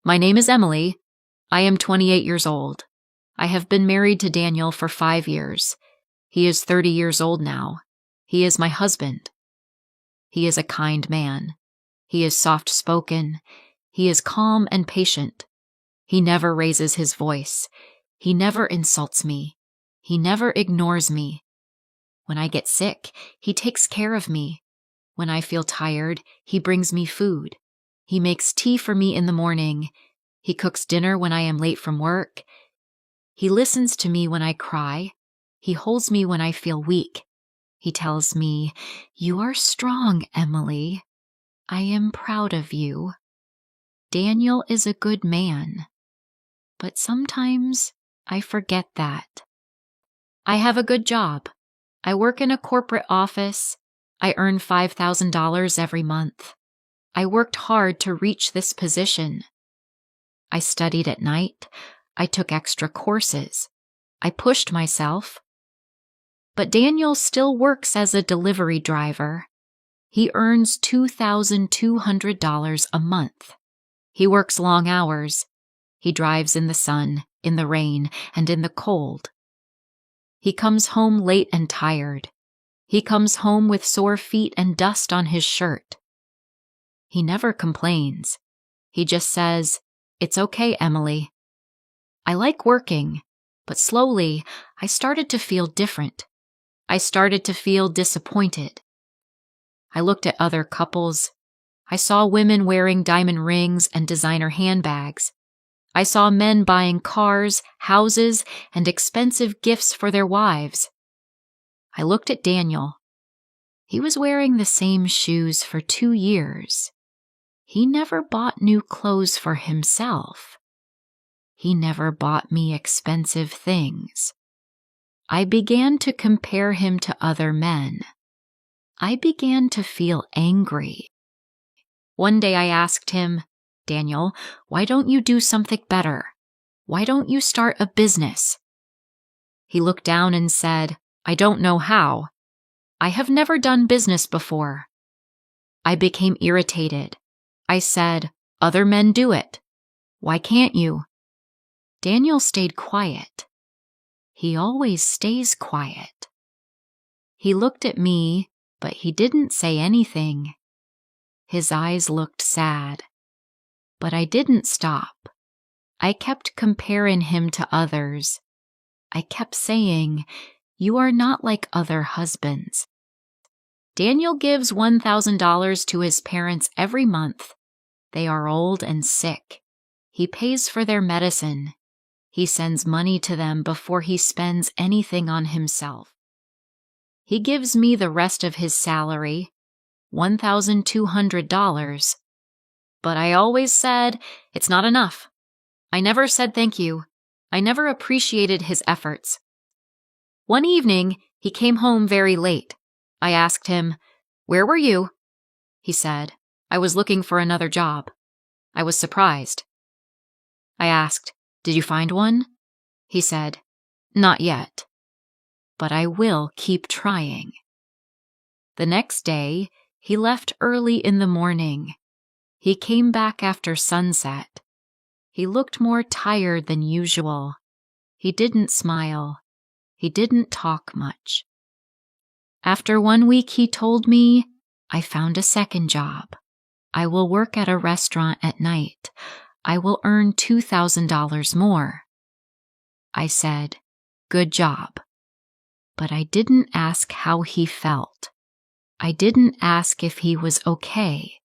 My name is Emily. I am 28 years old. I have been married to Daniel for 5 years. He is 30 years old now. He is my husband. He is a kind man. He is soft-spoken. He is calm and patient. He never raises his voice. He never insults me. He never ignores me. When I get sick, he takes care of me. When I feel tired, he brings me food. He makes tea for me in the morning. He cooks dinner when I am late from work. He listens to me when I cry. He holds me when I feel weak. He tells me, "You are strong, Emily. I am proud of you." Daniel is a good man. But sometimes I forget that. I have a good job. I work in a corporate office. I earn $5,000 every month. I worked hard to reach this position. I studied at night. I took extra courses. I pushed myself. But Daniel still works as a delivery driver. He earns $2,200 a month. He works long hours. He drives in the sun, in the rain, and in the cold. He comes home late and tired. He comes home with sore feet and dust on his shirt. He never complains. He just says, "It's okay, Emily." I like working, but slowly I started to feel different. I started to feel disappointed. I looked at other couples. I saw women wearing diamond rings and designer handbags. I saw men buying cars, houses, and expensive gifts for their wives. I looked at Daniel. He was wearing the same shoes for 2 years. He never bought new clothes for himself. He never bought me expensive things. I began to compare him to other men. I began to feel angry. One day I asked him, "Daniel, why don't you do something better? Why don't you start a business?" He looked down and said, "I don't know how. I have never done business before." I became irritated. I said, "Other men do it. Why can't you?" Daniel stayed quiet. He always stays quiet. He looked at me, but he didn't say anything. His eyes looked sad. But I didn't stop. I kept comparing him to others. I kept saying, "You are not like other husbands." Daniel gives $1,000 to his parents every month. They are old and sick. He pays for their medicine. He sends money to them before he spends anything on himself. He gives me the rest of his salary, $1,200. But I always said, "It's not enough." I never said thank you. I never appreciated his efforts. One evening, he came home very late. I asked him, "Where were you?" He said, "I was looking for another job." I was surprised. I asked, "Did you find one?" He said, "Not yet. But I will keep trying." The next day, he left early in the morning. He came back after sunset. He looked more tired than usual. He didn't smile. He didn't talk much. After 1 week, he told me, "I found a second job. I will work at a restaurant at night. I will earn $2,000 more." I said, "Good job." But I didn't ask how he felt. I didn't ask if he was okay.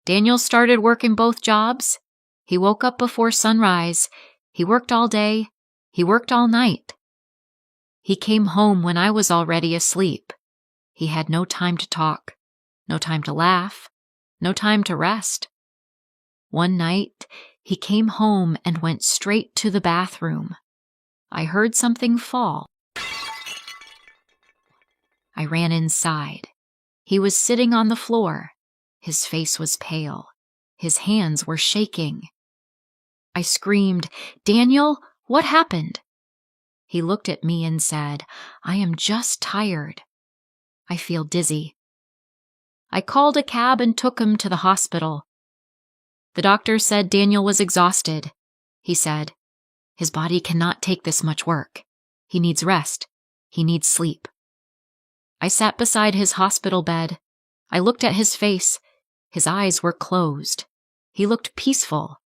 Daniel started working both jobs. He woke up before sunrise. He worked all day. He worked all night. He came home when I was already asleep. He had no time to talk, no time to laugh, no time to rest. One night, he came home and went straight to the bathroom. I heard something fall. I ran inside. He was sitting on the floor. His face was pale. His hands were shaking. I screamed, "Daniel, what happened?" He looked at me and said, "I am just tired. I feel dizzy." I called a cab and took him to the hospital. The doctor said Daniel was exhausted. He said, "His body cannot take this much work. He needs rest. He needs sleep." I sat beside his hospital bed. I looked at his face. His eyes were closed. He looked peaceful,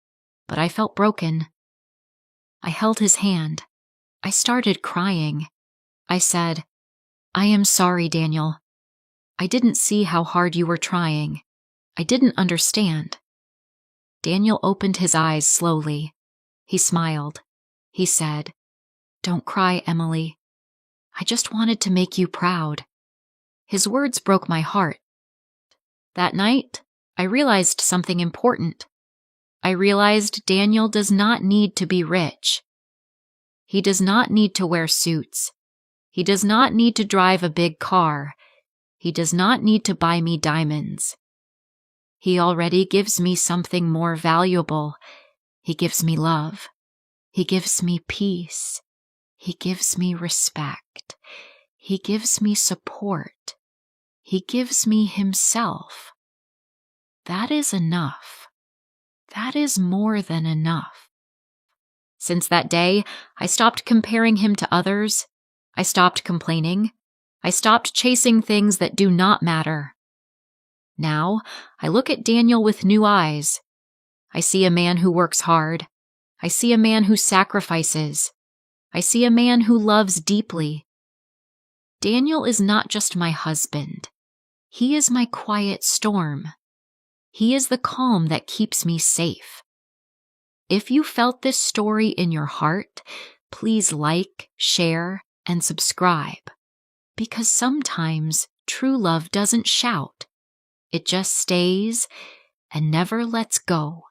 but I felt broken. I held his hand. I started crying. I said, "I am sorry, Daniel. I didn't see how hard you were trying. I didn't understand." Daniel opened his eyes slowly. He smiled. He said, "Don't cry, Emily. I just wanted to make you proud." His words broke my heart. That night, I realized something important. I realized Daniel does not need to be rich. He does not need to wear suits. He does not need to drive a big car. He does not need to buy me diamonds. He already gives me something more valuable. He gives me love. He gives me peace. He gives me respect. He gives me support. He gives me himself. That is enough. That is more than enough. Since that day, I stopped comparing him to others. I stopped complaining. I stopped chasing things that do not matter. Now, I look at Daniel with new eyes. I see a man who works hard. I see a man who sacrifices. I see a man who loves deeply. Daniel is not just my husband. He is my quiet storm. He is the calm that keeps me safe. If you felt this story in your heart, please like, share, and subscribe. Because sometimes true love doesn't shout. It just stays and never lets go.